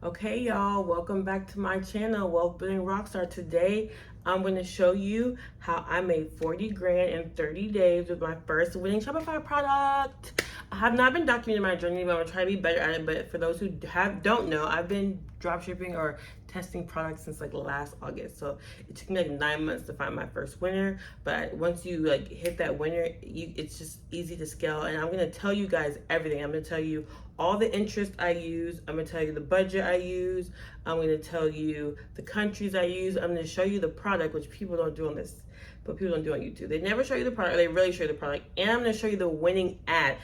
Okay, y'all, welcome back to my channel, Wealth Building Rockstar. Today, I'm going to show you how I made 40 grand in 30 days with my first winning Shopify product. I have not been documenting my journey, but I'm going to try to be better at it. But for those who don't know, I've been dropshipping or testing products since like last August. So it took me like 9 months to find my first winner. But once you like hit that winner, it's just easy to scale. And I'm gonna tell you guys everything. I'm gonna tell you all the interest I use. I'm gonna tell you the budget I use. I'm gonna tell you the countries I use. I'm gonna show you the product, which people don't do on this, but people don't do on YouTube. They never show you the product. They really show you the product. And I'm gonna show you the winning ad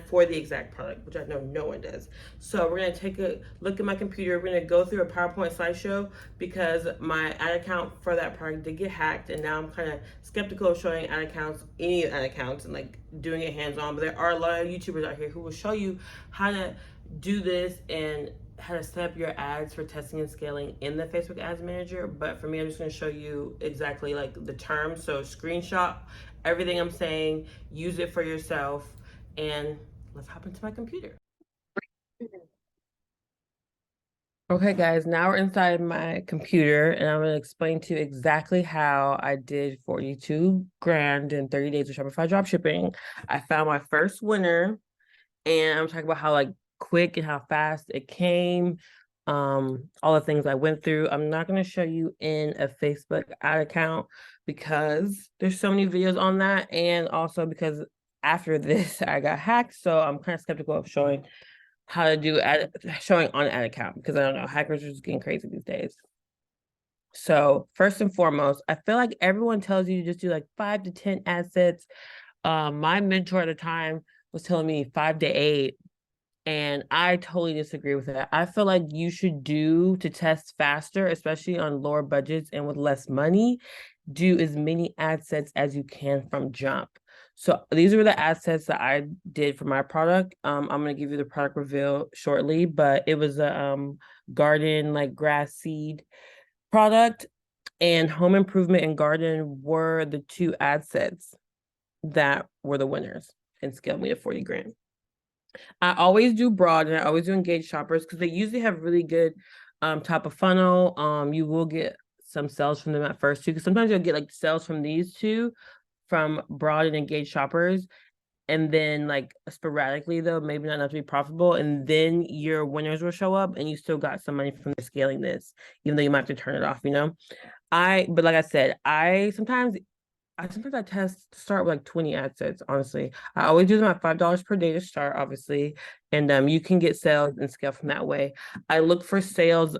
for the exact product, which I know no one does. So we're gonna take a look at my computer. We're gonna go through a PowerPoint slideshow because my ad account for that product did get hacked, and now I'm kind of skeptical of showing ad accounts, any ad accounts, and like doing it hands-on. But there are a lot of YouTubers out here who will show you how to do this and how to set up your ads for testing and scaling in the Facebook Ads Manager. But for me, I'm just going to show you exactly like the terms. So screenshot everything I'm saying, use it for yourself, and let's hop into my computer. Okay, guys, now we're inside my computer, and I'm going to explain to you exactly how I did 42 grand in 30 days of Shopify dropshipping. I found my first winner, and I'm talking about how like quick and how fast it came, all the things I went through. I'm not going to show you in a Facebook ad account because there's so many videos on that, and also because after this I got hacked, so I'm kind of skeptical of showing how to do showing on an ad account because I don't know, hackers are just getting crazy these days. So first and foremost, I feel like everyone tells you to just do like 5 to 10 ad sets. My mentor at the time was telling me 5 to 8, and I totally disagree with that. I feel like you should do to test faster, especially on lower budgets and with less money, do as many ad sets as you can from jump. So these were the ad sets that I did for my product. I'm gonna give you the product reveal shortly, but it was a garden like grass seed product, and home improvement and garden were the two ad sets that were the winners and scaled me to 40 grand. I always do broad and I always do engaged shoppers because they usually have really good top of funnel. You will get some sales from them at first too, because sometimes you'll get like sales from these two from broad and engaged shoppers, and then like sporadically though, maybe not enough to be profitable, and then your winners will show up and you still got some money from scaling this, even though you might have to turn it off, but like I said, I test start with like 20 ad sets, honestly. I always do them at $5 per day to start, obviously. And you can get sales and scale from that way. I look for sales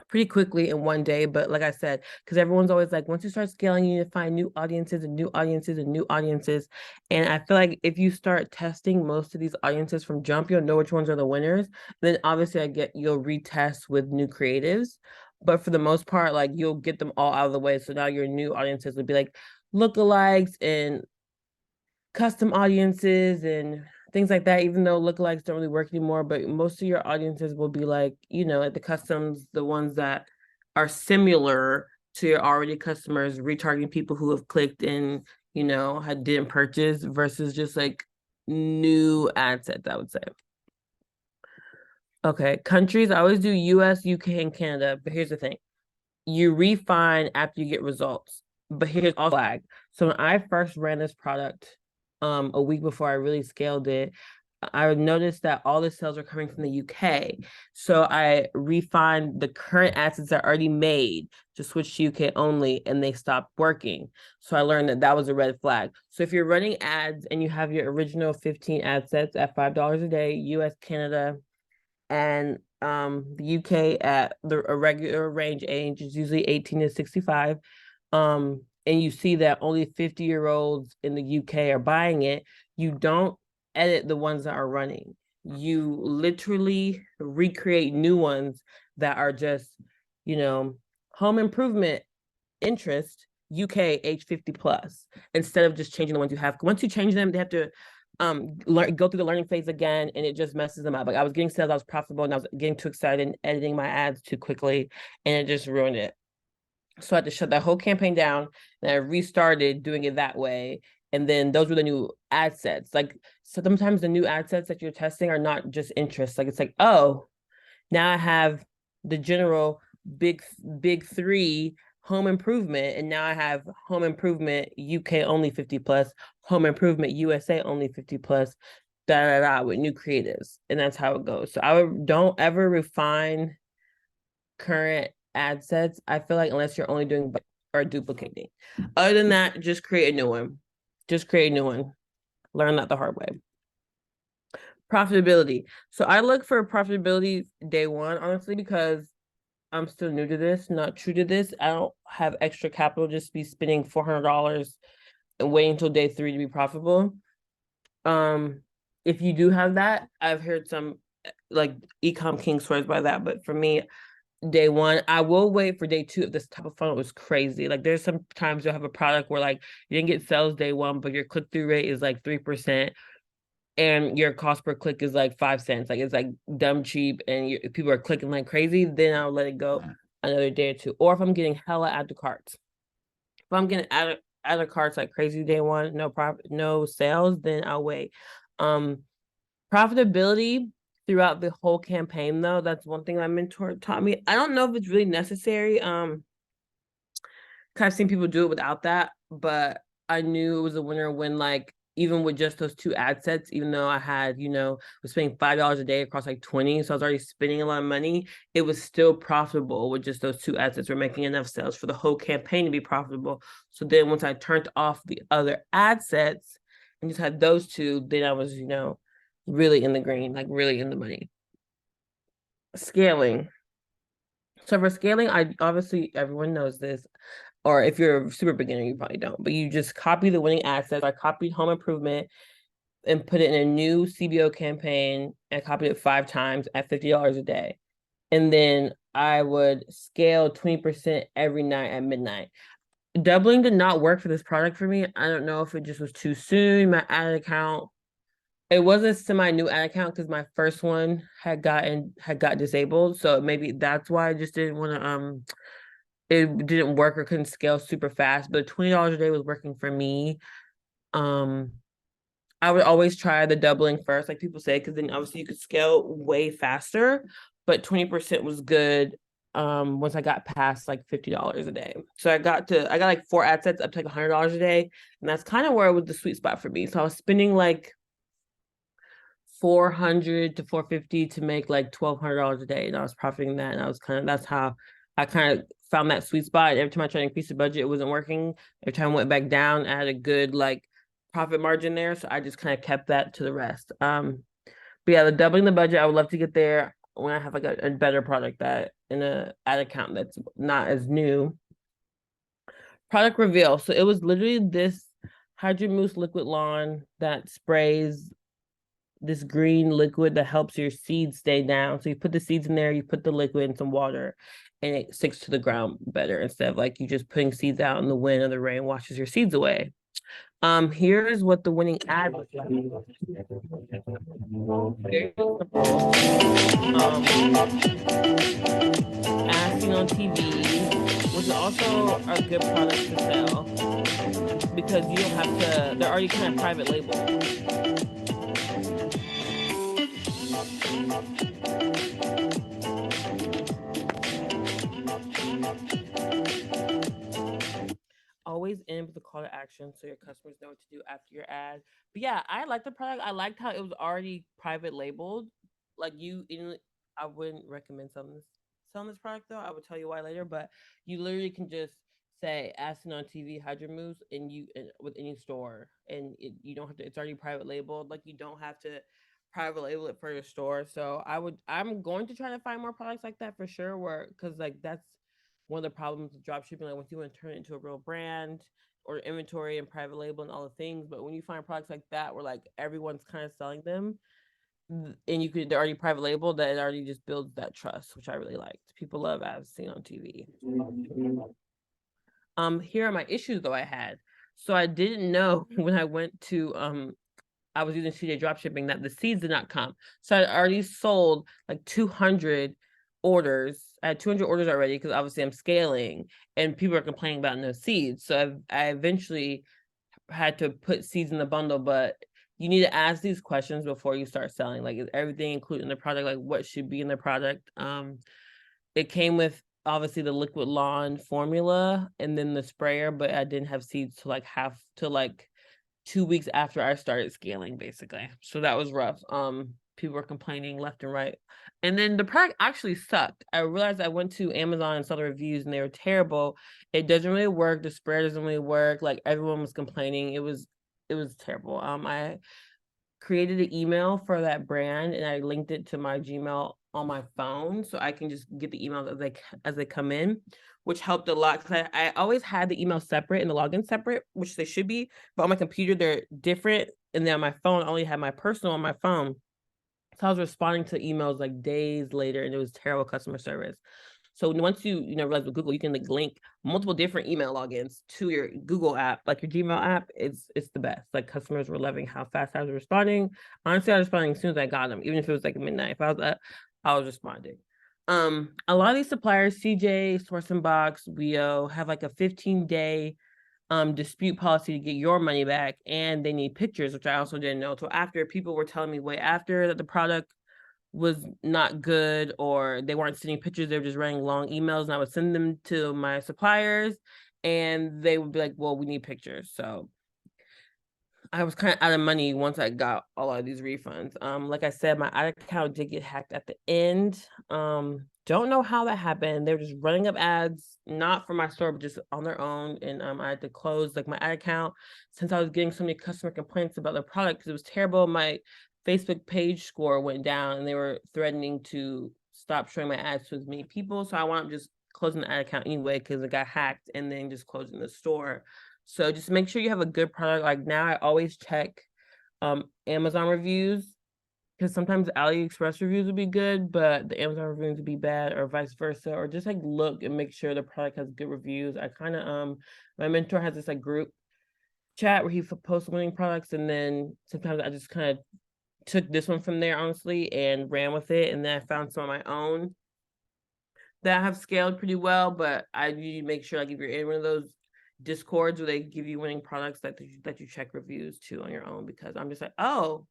pretty quickly in one day, but like I said, because everyone's always like, once you start scaling, you need to find new audiences and new audiences and new audiences. And I feel like if you start testing most of these audiences from jump, you'll know which ones are the winners. Then obviously you'll retest with new creatives. But for the most part, like you'll get them all out of the way. So now your new audiences would be like lookalikes and custom audiences and things like that, even though lookalikes don't really work anymore. But most of your audiences will be like, at the customs, the ones that are similar to your already customers, retargeting people who have clicked and, didn't purchase versus just like new ad sets, I would say. Okay, countries, I always do US, UK, and Canada. But here's the thing. You refine after you get results. But here's also lag. So when I first ran this product, a week before I really scaled it, I noticed that all the sales are coming from the UK. So I refined the current assets that are already made to switch to UK only, and they stopped working. So I learned that that was a red flag. So if you're running ads and you have your original 15 ad sets at $5 a day, US, Canada, and the UK at a regular range age is usually 18 to 65, and you see that only 50-year-olds in the UK are buying it, you don't edit the ones that are running. You literally recreate new ones that are just, home improvement interest, UK age 50 plus, instead of just changing the ones you have. Once you change them, they have to go through the learning phase again, and it just messes them up. Like I was getting sales, I was profitable, and I was getting too excited and editing my ads too quickly, and it just ruined it. So I had to shut that whole campaign down, and I restarted doing it that way. And then those were the new ad sets. Like, so sometimes the new ad sets that you're testing are not just interest. Like it's like, oh, Now I have the general big three home improvement, and now I have home improvement UK only 50 plus, home improvement USA only 50 plus, with new creatives, and that's how it goes. So don't ever refine current ad sets. I feel like unless you're only doing or duplicating. Other than that, just create a new one. Just create a new one. Learn that the hard way. Profitability. So I look for profitability day one, honestly, because I'm still new to this, not true to this. I don't have extra capital just be spending $400 and waiting until day 3 to be profitable. If you do have that, I've heard some like ecom king swears by that, but for me, day one, I will wait for day 2 if this type of funnel is crazy. Like there's some times you'll have a product where like you didn't get sales day 1, but your click-through rate is like 3%. And your cost per click is like 5 cents. Like it's like dumb cheap, and people are clicking like crazy. Then I'll let it go another day or 2. Or if I'm getting hella add to carts, if I'm getting add to carts like crazy day 1, no profit, no sales, then I'll wait. Profitability throughout the whole campaign, though, that's one thing my mentor taught me. I don't know if it's really necessary. I've seen people do it without that, but I knew it was a winner when like even with just those 2 ad sets, even though I had, was spending $5 a day across like 20, so I was already spending a lot of money, it was still profitable with just those 2 ad sets. We're making enough sales for the whole campaign to be profitable. So then once I turned off the other ad sets and just had those 2, then I was, really in the green, like really in the money. Scaling. So for scaling, I obviously everyone knows this, or if you're a super beginner, you probably don't, but you just copy the winning assets. I copied home improvement and put it in a new CBO campaign and copied it 5 times at $50 a day. And then I would scale 20% every night at midnight. Doubling did not work for this product for me. I don't know if it just was too soon. My ad account, it was a semi-new ad account because my first one got disabled. So maybe that's why I just didn't want to it didn't work or couldn't scale super fast, but $20 a day was working for me. I would always try the doubling first, like people say, because then obviously you could scale way faster, but 20% was good once I got past like $50 a day. So I got like 4 ad sets up to like $100 a day, and that's kind of where it was the sweet spot for me. So I was spending like 400 to 450 to make like $1,200 a day, and I was profiting that, and that's how I kind of found that sweet spot. Every time I tried to increase the budget, it wasn't working. Every time I went back down, I had a good like profit margin there, so I just kind of kept that to the rest. But yeah, the doubling the budget, I would love to get there when I have like a better product that in a ad account that's not as new. Product reveal. So it was literally this Hydro Mousse liquid lawn that sprays this green liquid that helps your seeds stay down. So you put the seeds in there, you put the liquid in some water, and it sticks to the ground better instead of like you just putting seeds out in the wind or the rain washes your seeds away. Here's what the winning ad was like. Very simple. As seen on TV, which is also a good product to sell because you don't have to, they're already kind of private label. Always end with a call to action so your customers know what to do after your ad. But yeah, I like the product. I liked how it was already private labeled. Like I wouldn't recommend selling this product though. I would tell you why later. But you literally can just say as seen on TV Hydro Mousse and with any store, and you don't have to. It's already private labeled. Like you don't have to private label it for your store. So I'm going to try to find more products like that for sure. Because like that's one of the problems with drop shipping, like once you want to turn it into a real brand or inventory and private label and all the things, but when you find products like that where like everyone's kind of selling them and they're already private label, that it already just builds that trust, which I really liked. People love as seen on TV. Here are my issues though I had. So I didn't know when I went to I was using CJ dropshipping that the seeds did not come. So I already sold like 200 orders. I had 200 orders already because obviously I'm scaling and people are complaining about no seeds. So I eventually had to put seeds in the bundle, but you need to ask these questions before you start selling. Like, is everything included in the product? Like, what should be in the product? It came with obviously the liquid lawn formula and then the sprayer, but I didn't have seeds to like 2 weeks after I started scaling, basically. So that was rough. People were complaining left and right. And then the product actually sucked. I realized I went to Amazon and saw the reviews and they were terrible. It doesn't really work. The sprayer doesn't really work. Like, everyone was complaining. It was terrible. I created an email for that brand and I linked it to my Gmail on my phone so I can just get the emails as they come in, which helped a lot because I always had the email separate and the login separate, which they should be, but on my computer they're different, and then on my phone I only had my personal on my phone. So I was responding to emails like days later, and it was terrible customer service. So once you realize with Google, you can like link multiple different email logins to your Google app, like your Gmail app. It's the best. Like, customers were loving how fast I was responding. Honestly, I was responding as soon as I got them, even if it was like midnight. If I was up, I was responding. A lot of these suppliers, CJ, Source and Box, WEO, have like a 15-day dispute policy to get your money back, and they need pictures, which I also didn't know. So after, people were telling me way after that the product was not good or they weren't sending pictures, they were just writing long emails, and I would send them to my suppliers and they would be like, well, we need pictures. So I was kind of out of money once I got a lot of these refunds. Like I said, my ad account did get hacked at the end. Don't know how that happened. They were just running up ads, not for my store, but just on their own. And I had to close like my ad account since I was getting so many customer complaints about the product because it was terrible. My Facebook page score went down and they were threatening to stop showing my ads to as many people. So I wound up just closing the ad account anyway because it got hacked, and then just closing the store. So just make sure you have a good product. Like, now I always check Amazon reviews, because sometimes AliExpress reviews would be good, but the Amazon reviews would be bad, or vice versa. Or just like look and make sure the product has good reviews. I kind of my mentor has this like group chat where he posts winning products, and then sometimes I just kind of took this one from there, honestly, and ran with it. And then I found some of my own that have scaled pretty well. But I usually make sure, like, if you're in one of those discords where they give you winning products, that you check reviews too on your own, because I'm just like, oh,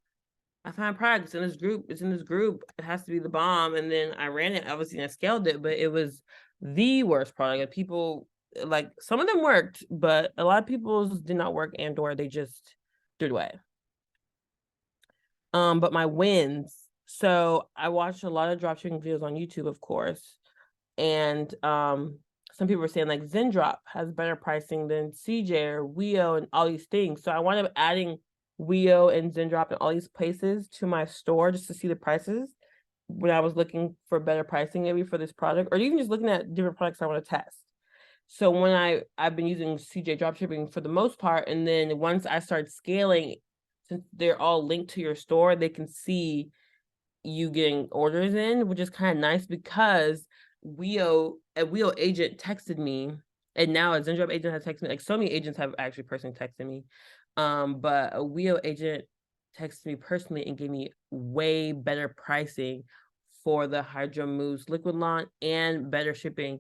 I find product, it's in this group, it has to be the bomb. And then I ran it, obviously, and I scaled it, but it was the worst product. Like, people, like, some of them worked, but a lot of people's did not work, and or they just threw it away. But my wins, so I watched a lot of dropshipping videos on YouTube, of course, and some people were saying like Zendrop has better pricing than CJ or WEO and all these things. So I wound up adding WEO and Zendrop and all these places to my store just to see the prices when I was looking for better pricing, maybe for this product, or even just looking at different products I want to test. So when I've been using CJ dropshipping for the most part, and then once I start scaling, since they're all linked to your store, they can see you getting orders in, which is kind of nice, because a WEO agent texted me, and now a Zendrop agent has texted me. Like, so many agents have actually personally texted me, but a WEO agent texted me personally and gave me way better pricing for the Hydro Mousse liquid lawn and better shipping,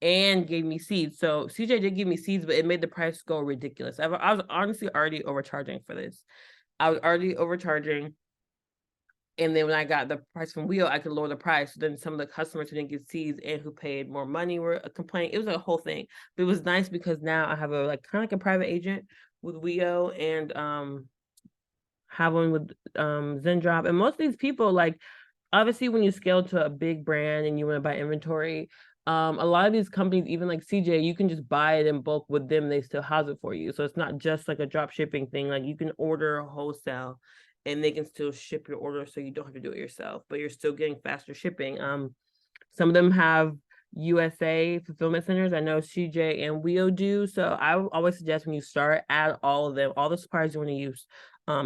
and gave me seeds. So CJ did give me seeds, but it made the price go ridiculous. I was honestly already overcharging for this. I was already overcharging. And then when I got the price from WEO, I could lower the price. So then some of the customers who didn't get seeds and who paid more money were complaining. It was a whole thing. But it was nice because now I have a like kind of like a private agent with WEO, and have one with Zendrop. And most of these people, like, obviously when you scale to a big brand and you want to buy inventory, a lot of these companies, even like CJ, you can just buy it in bulk with them. They still house it for you. So it's not just like a drop shipping thing. Like, you can order wholesale and they can still ship your order, so you don't have to do it yourself, but you're still getting faster shipping. Some of them have USA fulfillment centers. I know CJ and WEO do. So I always suggest, when you start, add all of them, all the suppliers you want to use.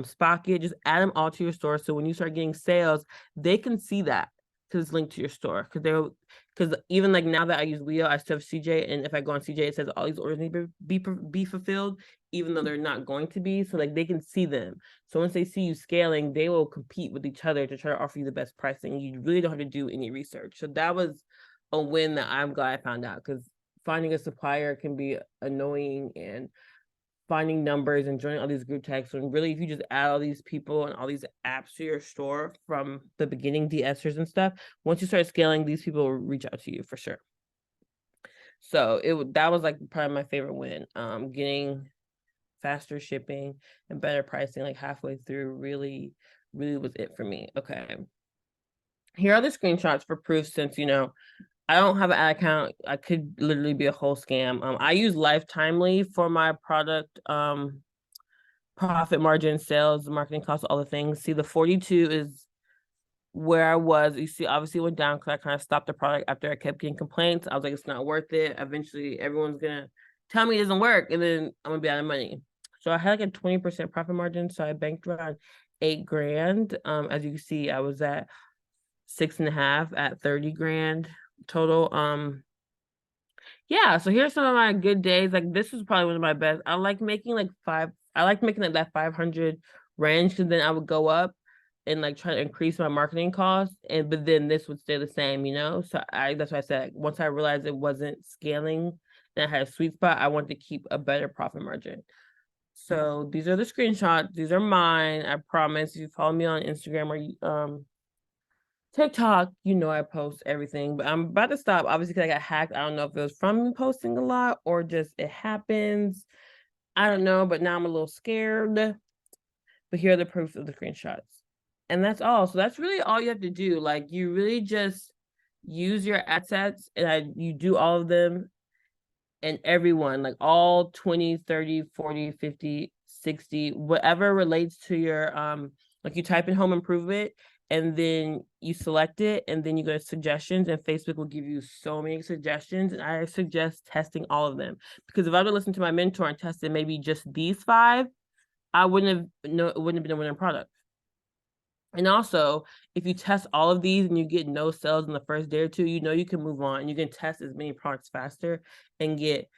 Spocket, just add them all to your store. So when you start getting sales, they can see that because it's linked to your store. Because even like now that I use WEO, I still have CJ, and if I go on CJ, it says all these orders need to be fulfilled, even though they're not going to be. So like, they can see them. So once they see you scaling, they will compete with each other to try to offer you the best pricing. You really don't have to do any research. So that was a win that I'm glad I found out, because finding a supplier can be annoying and finding numbers and joining all these group texts. When really, if you just add all these people and all these apps to your store from the beginning, de-essers and stuff, once you start scaling, these people will reach out to you for sure. So that was like probably my favorite win. Getting faster shipping and better pricing like halfway through really was it for me. Okay. Here are the screenshots for proof, since I don't have an ad account. I could literally be a whole scam. I use Lifetimely for my product profit margin, sales, marketing costs, all the things. See, the 42 is where I was. You see, obviously it went down because I kind of stopped the product after I kept getting complaints. I was like, it's not worth it. Eventually, everyone's gonna tell me it doesn't work, and then I'm gonna be out of money. So I had like a 20% profit margin. So I banked around $8,000. As you can see, I was at 6.5 at 30 grand total. Yeah, so here's some of my good days. Like, this is probably one of my best. I like making like that 500 range, because then I would go up and like try to increase my marketing costs, but then this would stay the same, So that's why I said, like, once I realized it wasn't scaling and I had a sweet spot, I wanted to keep a better profit margin. So these are the screenshots. These are mine. I promise. If you follow me on Instagram or TikTok, I post everything, but I'm about to stop, obviously, because I got hacked. I don't know if it was from me posting a lot or just it happens. I don't know, but now I'm a little scared. But here are the proofs of the screenshots. And that's all. So that's really all you have to do. Like, you really just use your assets, and you do all of them, and everyone, like all 20, 30, 40, 50, 60, whatever relates to your like, you type in home improvement, and then you select it, and then you go to suggestions, and Facebook will give you so many suggestions. And I suggest testing all of them, because if I would listen to my mentor and tested maybe just these 5, it wouldn't have been a winning product. And also, if you test all of these and you get no sales in the first day or two, you can move on, and you can test as many products faster and get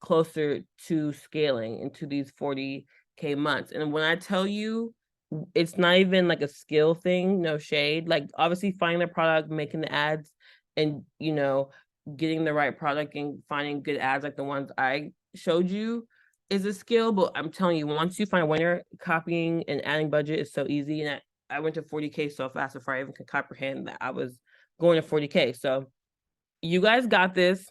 closer to scaling into these 40K months. And when I tell you, it's not even like a skill thing, no shade. Like, obviously finding the product, making the ads, and getting the right product and finding good ads like the ones I showed you is a skill. But I'm telling you, once you find a winner, copying and adding budget is so easy. And I went to 40K so fast before I even could comprehend that I was going to 40K. So you guys got this.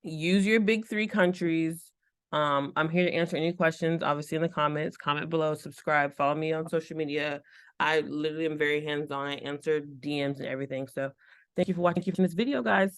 Use your big 3 countries. I'm here to answer any questions, obviously, in the comments. Comment below, subscribe, follow me on social media. I literally am very hands-on. I answer DMs and everything. So thank you for watching this video, guys.